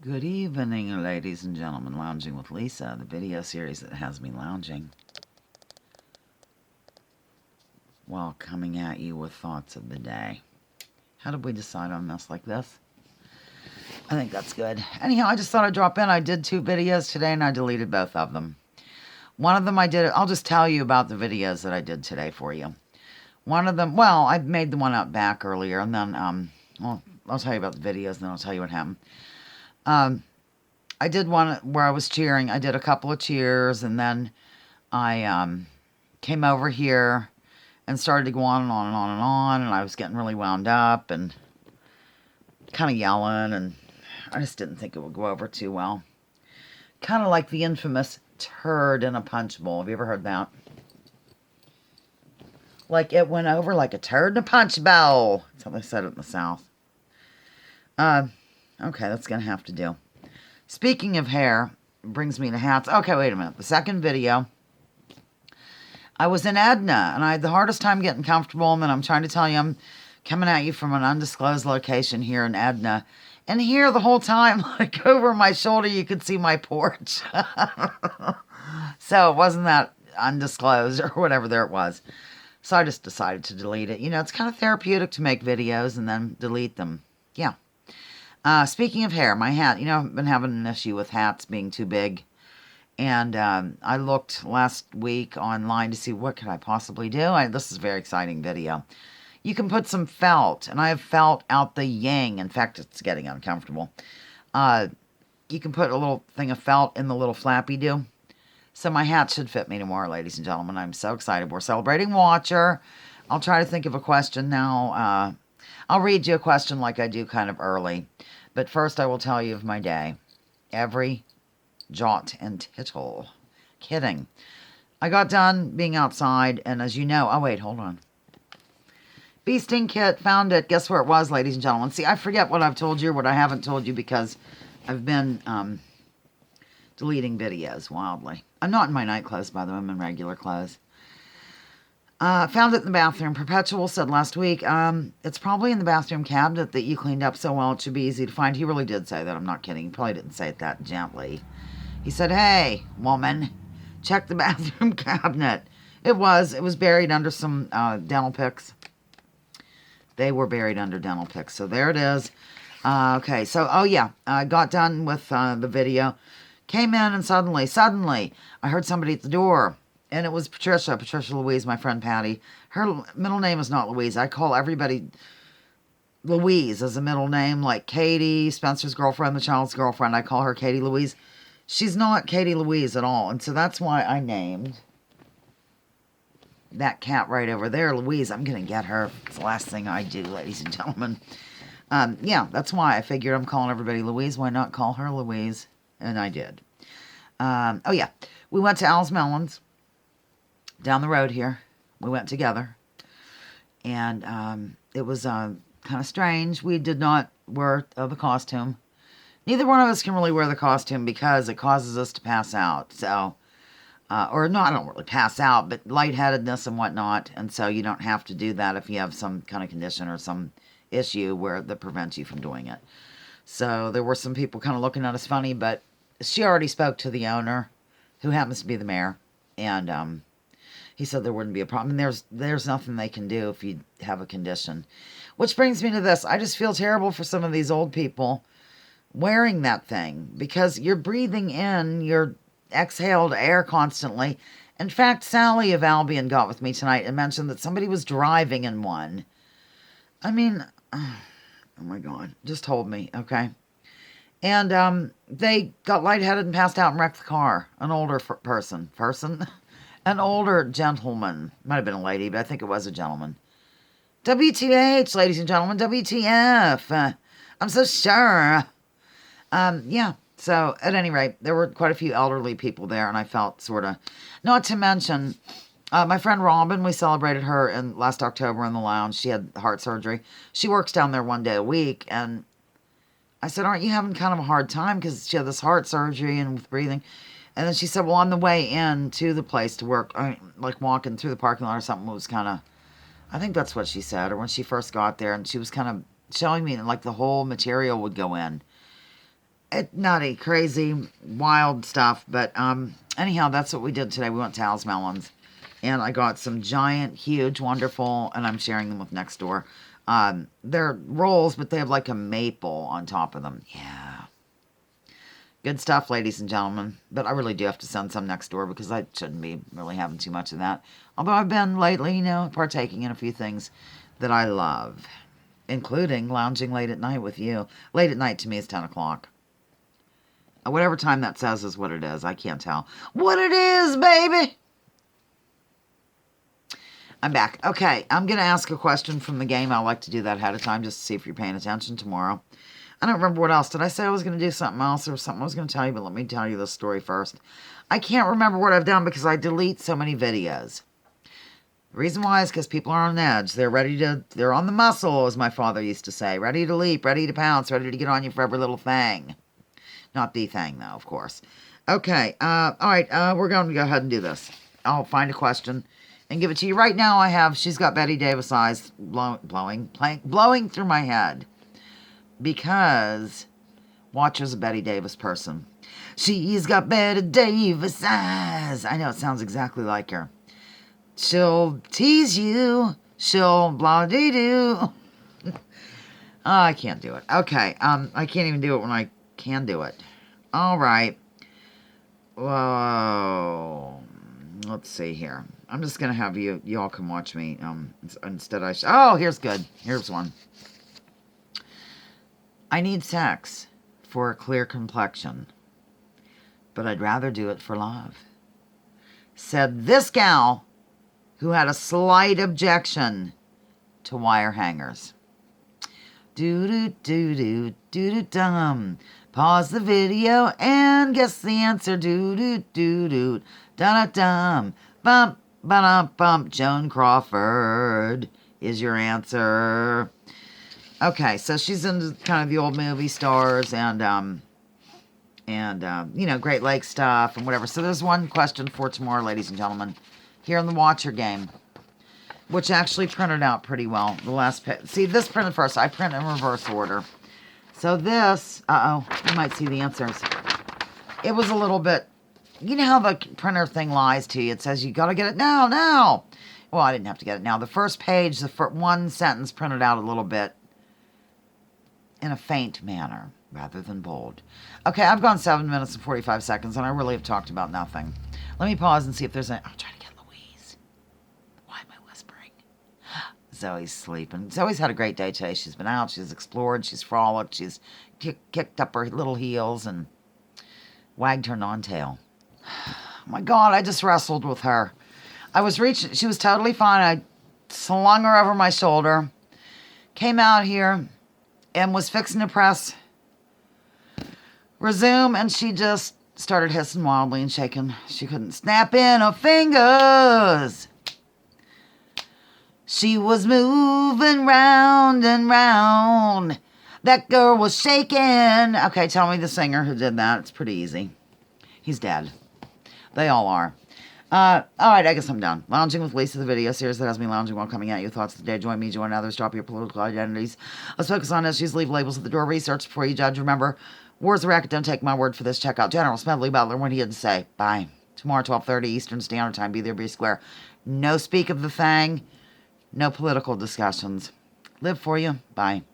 Good evening, ladies and gentlemen. Lounging with Lisa, the video series that has me lounging while coming at you with thoughts of the day. How did we decide on this like this? I think that's good. Anyhow, I just thought I'd drop in. I did 2 videos today and I deleted both of them. One of them I did, I'll just tell you about the videos that I did today for you. One of them, well, I made the one out back earlier and then, well, I'll tell you about the videos and then I'll tell you what happened. I did one where I was cheering. I did a couple of cheers, and then I came over here and started to go on and on and on and on, and I was getting really wound up and kind of yelling, and I just didn't think it would go over too well. Kind of like the infamous turd in a punch bowl. Have you ever heard that? Like it went over like a turd in a punch bowl. That's how they said it in the South. Okay, that's going to have to do. Speaking of hair, brings me to hats. Okay, wait a minute. The second video, I was in Edna, and I had the hardest time getting comfortable, and then I'm trying to tell you I'm coming at you from an undisclosed location here in Edna. And here the whole time, like over my shoulder, you could see my porch. So it wasn't that undisclosed or whatever there it was. So I just decided to delete it. You know, it's kind of therapeutic to make videos and then delete them. Yeah. Speaking of hair, my hat, you know, I've been having an issue with hats being too big. And I looked last week online to see what could I possibly do. This is a very exciting video. You can put some felt, and I have felt out the yang. In fact, it's getting uncomfortable. You can put a little thing of felt in the little flappy do. So my hat should fit me tomorrow, ladies and gentlemen. I'm so excited. We're celebrating Watcher. I'll try to think of a question now. I'll read you a question like I do kind of early. But first I will tell you of my day. Every jot and tittle. Kidding. I got done being outside, and as you know... Oh, wait, hold on. Bee sting kit, found it. Guess where it was, ladies and gentlemen? See, I forget what I've told you or what I haven't told you because I've been deleting videos wildly. I'm not in my night clothes, by the way. I'm in regular clothes. Found it in the bathroom. Perpetual said last week, it's probably in the bathroom cabinet that you cleaned up so well it should be easy to find. He really did say that. I'm not kidding. He probably didn't say it that gently. He said, hey, woman, check the bathroom cabinet. It was buried under some dental picks. They were buried under dental picks. So there it is. Okay, so, oh yeah, I got done with the video. Came in and suddenly, I heard somebody at the door. And it was Patricia Louise, my friend Patty. Her middle name is not Louise. I call everybody Louise as a middle name, like Katie, Spencer's girlfriend, the child's girlfriend. I call her Katie Louise. She's not Katie Louise at all. And so that's why I named that cat right over there, Louise. I'm going to get her. It's the last thing I do, ladies and gentlemen. Yeah, that's why I figured I'm calling everybody Louise. Why not call her Louise? And I did. Oh, yeah. We went to Al's Melons. Down the road here. We went together. And it was kind of strange. We did not wear the costume. Neither one of us can really wear the costume because it causes us to pass out. So, or no, I don't really pass out, but lightheadedness and whatnot. And so you don't have to do that if you have some kind of condition or some issue that prevents you from doing it. So there were some people kind of looking at us funny, but she already spoke to the owner, who happens to be the mayor. And he said there wouldn't be a problem. And there's nothing they can do if you have a condition. Which brings me to this. I just feel terrible for some of these old people wearing that thing. Because you're breathing in your exhaled air constantly. In fact, Sally of Albion got with me tonight and mentioned that somebody was driving in one. I mean, oh my God. Just hold me, okay? And they got lightheaded and passed out and wrecked the car. An older person. An older gentleman. Might have been a lady, but I think it was a gentleman. WTH, ladies and gentlemen. WTF. I'm so sure. Yeah. So, at any rate, there were quite a few elderly people there, and I felt sort of... Not to mention, my friend Robin, we celebrated her last October in the lounge. She had heart surgery. She works down there one day a week, and I said, aren't you having kind of a hard time? Because she had this heart surgery and with breathing... And then she said, well, on the way in to the place to work, like walking through the parking lot or something, was kind of, I think that's what she said, or when she first got there, and she was kind of showing me, like, the whole material would go in. nutty, crazy, wild stuff. But anyhow, that's what we did today. We went to Al's Melons. And I got some giant, huge, wonderful, and I'm sharing them with next door. They're rolls, but they have like a maple on top of them. Yeah. Good stuff, ladies and gentlemen. But I really do have to send some next door because I shouldn't be really having too much of that. Although I've been lately, partaking in a few things that I love, including lounging late at night with you. Late at night to me is 10 o'clock. Whatever time that says is what it is. I can't tell. What it is, baby! I'm back. Okay, I'm going to ask a question from the game. I like to do that ahead of time just to see if you're paying attention tomorrow. I don't remember what else. Did I say I was going to do something else or something I was going to tell you? But let me tell you this story first. I can't remember what I've done because I delete so many videos. The reason why is because people are on edge. They're on the muscle, as my father used to say. Ready to leap, ready to pounce, ready to get on you for every little thing. Not the thing, though, of course. Okay, all right, we're going to go ahead and do this. I'll find a question and give it to you. Right now she's got Betty Davis eyes blowing through my head. Because Watcher's a Betty Davis person. She's got Betty Davis eyes. I know, it sounds exactly like her. She'll tease you. She'll blah-dee-doo. Oh, I can't do it. Okay, I can't even do it when I can do it. All right. Whoa. Let's see here. I'm just going to have y'all can watch me. Instead oh, here's good. Here's one. I need sex for a clear complexion, but I'd rather do it for love. Said this gal who had a slight objection to wire hangers. Do-do-do-do-do-do-dum. Pause the video and guess the answer. Do-do-do-do. Da-da-dum. Bump, ba-dum-bump. Joan Crawford is your answer. Okay, so she's into kind of the old movie stars and Great Lakes stuff and whatever. So there's one question for tomorrow, ladies and gentlemen, here in the Watcher game, which actually printed out pretty well. The last see, this printed first. I print in reverse order. So this, you might see the answers. It was a little bit, you know how the printer thing lies to you. It says you got to get it now. Well, I didn't have to get it now. The first page, one sentence printed out a little bit in a faint manner, rather than bold. Okay, I've gone 7 minutes and 45 seconds, and I really have talked about nothing. Let me pause and see if there's any... I'll try to get Louise. Why am I whispering? Zoe's sleeping. Zoe's had a great day today. She's been out, she's explored, she's frolicked, she's kicked up her little heels and wagged her non-tail. Oh my God, I just wrestled with her. She was totally fine. I slung her over my shoulder, came out here, and was fixing to press resume, and she just started hissing wildly and shaking. She couldn't snap in her fingers. She was moving round and round. That girl was shaking. Okay, tell me the singer who did that. It's pretty easy. He's dead. They all are. All right, I guess I'm done. Lounging with Lisa, the video series that has me lounging while coming at you. Thoughts of the day. Join me, join others. Drop your political identities. Let's focus on issues. Leave labels at the door. Research before you judge. Remember, war's a racket. Don't take my word for this. Check out General Smedley Butler. What he had to say. Bye. Tomorrow, 12:30 Eastern Standard Time. Be there, be square. No speak of the thing. No political discussions. Live for you. Bye.